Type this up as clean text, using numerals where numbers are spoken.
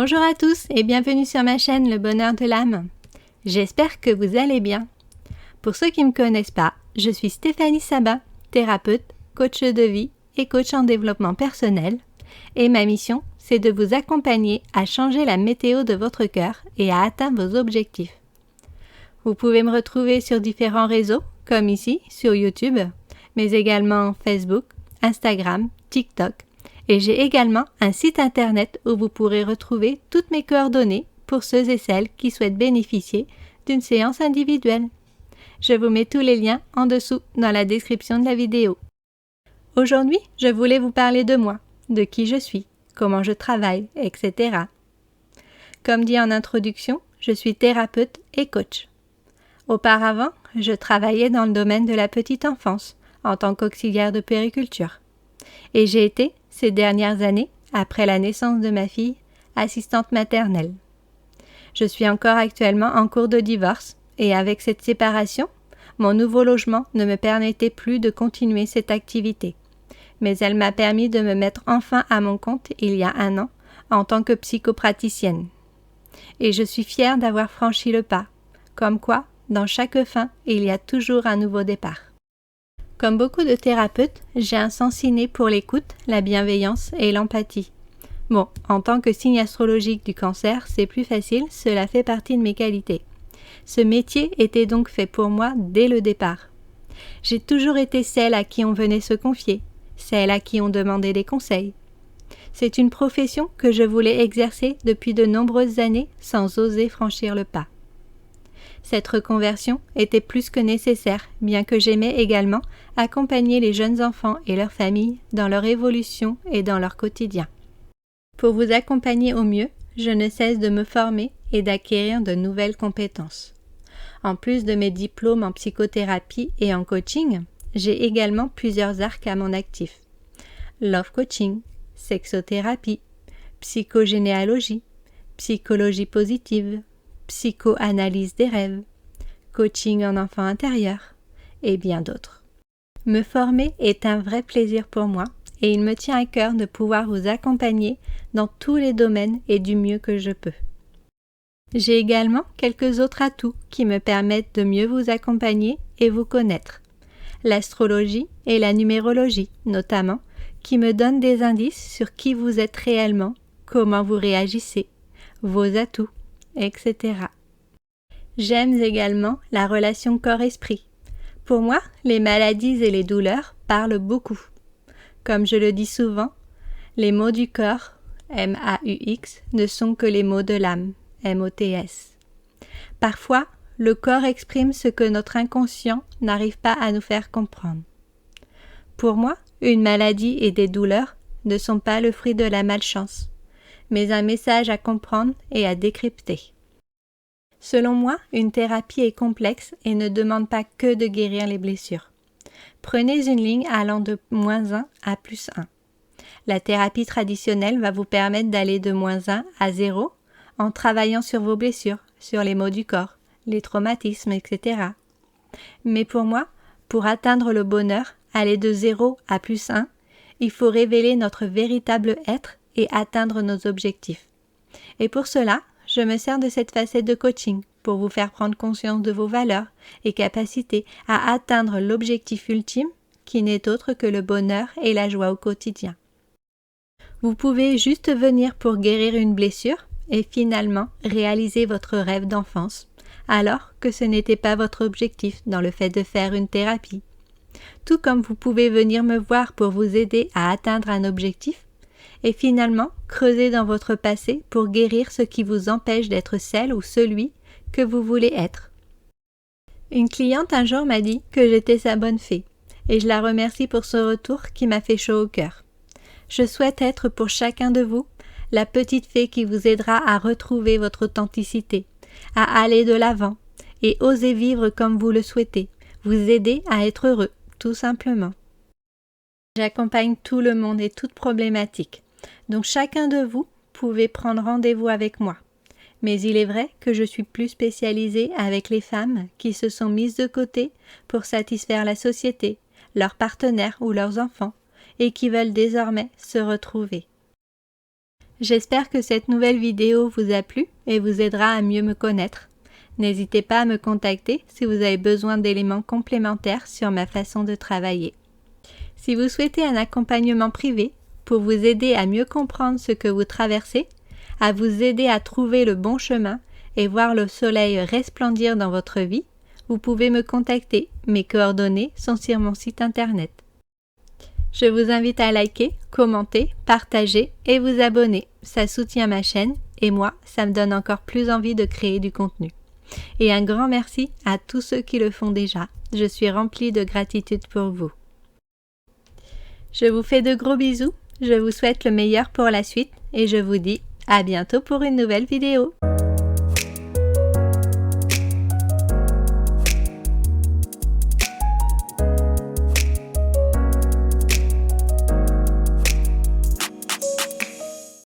Bonjour à tous et bienvenue sur ma chaîne Le Bonheur de l'âme. J'espère que vous allez bien. Pour ceux qui ne me connaissent pas, je suis Stéphanie Sabat, thérapeute, coach de vie et coach en développement personnel. Et ma mission, c'est de vous accompagner à changer la météo de votre cœur et à atteindre vos objectifs. Vous pouvez me retrouver sur différents réseaux, comme ici, sur YouTube, mais également Facebook, Instagram, TikTok. Et j'ai également un site internet où vous pourrez retrouver toutes mes coordonnées pour ceux et celles qui souhaitent bénéficier d'une séance individuelle. Je vous mets tous les liens en dessous dans la description de la vidéo. Aujourd'hui, je voulais vous parler de moi, de qui je suis, comment je travaille, etc. Comme dit en introduction, je suis thérapeute et coach. Auparavant, je travaillais dans le domaine de la petite enfance en tant qu'auxiliaire de puériculture. Et j'ai été, ces dernières années, après la naissance de ma fille, assistante maternelle. Je suis encore actuellement en cours de divorce et avec cette séparation, mon nouveau logement ne me permettait plus de continuer cette activité. Mais elle m'a permis de me mettre enfin à mon compte il y a 1 an en tant que psychopraticienne. Et je suis fière d'avoir franchi le pas. Comme quoi, dans chaque fin, il y a toujours un nouveau départ. Comme beaucoup de thérapeutes, j'ai un sens inné pour l'écoute, la bienveillance et l'empathie. Bon, en tant que signe astrologique du Cancer, c'est plus facile, cela fait partie de mes qualités. Ce métier était donc fait pour moi dès le départ. J'ai toujours été celle à qui on venait se confier, celle à qui on demandait des conseils. C'est une profession que je voulais exercer depuis de nombreuses années sans oser franchir le pas. Cette reconversion était plus que nécessaire, bien que j'aimais également accompagner les jeunes enfants et leurs familles dans leur évolution et dans leur quotidien. Pour vous accompagner au mieux, je ne cesse de me former et d'acquérir de nouvelles compétences. En plus de mes diplômes en psychothérapie et en coaching, j'ai également plusieurs arcs à mon actif. Love coaching, sexothérapie, psychogénéalogie, psychologie positive, psychoanalyse des rêves, coaching en enfant intérieur et bien d'autres. Me former est un vrai plaisir pour moi et il me tient à cœur de pouvoir vous accompagner dans tous les domaines et du mieux que je peux. J'ai également quelques autres atouts qui me permettent de mieux vous accompagner et vous connaître. L'astrologie et la numérologie notamment, qui me donnent des indices sur qui vous êtes réellement, comment vous réagissez, vos atouts, etc. J'aime également la relation corps-esprit. Pour moi, les maladies et les douleurs parlent beaucoup. Comme je le dis souvent, les maux du corps, M-A-U-X, ne sont que les maux de l'âme, M-O-T-S. Parfois, le corps exprime ce que notre inconscient n'arrive pas à nous faire comprendre. Pour moi, une maladie et des douleurs ne sont pas le fruit de la malchance, mais un message à comprendre et à décrypter. Selon moi, une thérapie est complexe et ne demande pas que de guérir les blessures. Prenez une ligne allant de -1 à +1. La thérapie traditionnelle va vous permettre d'aller de -1 à 0 en travaillant sur vos blessures, sur les maux du corps, les traumatismes, etc. Mais pour moi, pour atteindre le bonheur, aller de 0 à +1, il faut révéler notre véritable être et atteindre nos objectifs. Et pour cela, je me sers de cette facette de coaching pour vous faire prendre conscience de vos valeurs et capacités à atteindre l'objectif ultime qui n'est autre que le bonheur et la joie au quotidien. Vous pouvez juste venir pour guérir une blessure et finalement réaliser votre rêve d'enfance, alors que ce n'était pas votre objectif dans le fait de faire une thérapie. Tout comme vous pouvez venir me voir pour vous aider à atteindre un objectif, et finalement creuser dans votre passé pour guérir ce qui vous empêche d'être celle ou celui que vous voulez être. Une cliente un jour m'a dit que j'étais sa bonne fée, et je la remercie pour ce retour qui m'a fait chaud au cœur. Je souhaite être pour chacun de vous la petite fée qui vous aidera à retrouver votre authenticité, à aller de l'avant et oser vivre comme vous le souhaitez, vous aider à être heureux, tout simplement. J'accompagne tout le monde et toute problématique. Donc chacun de vous pouvez prendre rendez-vous avec moi. Mais il est vrai que je suis plus spécialisée avec les femmes qui se sont mises de côté pour satisfaire la société, leurs partenaires ou leurs enfants, et qui veulent désormais se retrouver. J'espère que cette nouvelle vidéo vous a plu et vous aidera à mieux me connaître. N'hésitez pas à me contacter si vous avez besoin d'éléments complémentaires sur ma façon de travailler. Si vous souhaitez un accompagnement privé pour vous aider à mieux comprendre ce que vous traversez, à vous aider à trouver le bon chemin et voir le soleil resplendir dans votre vie, vous pouvez me contacter. Mes coordonnées sont sur mon site internet. Je vous invite à liker, commenter, partager et vous abonner. Ça soutient ma chaîne et moi, ça me donne encore plus envie de créer du contenu. Et un grand merci à tous ceux qui le font déjà. Je suis remplie de gratitude pour vous. Je vous fais de gros bisous, je vous souhaite le meilleur pour la suite et je vous dis à bientôt pour une nouvelle vidéo.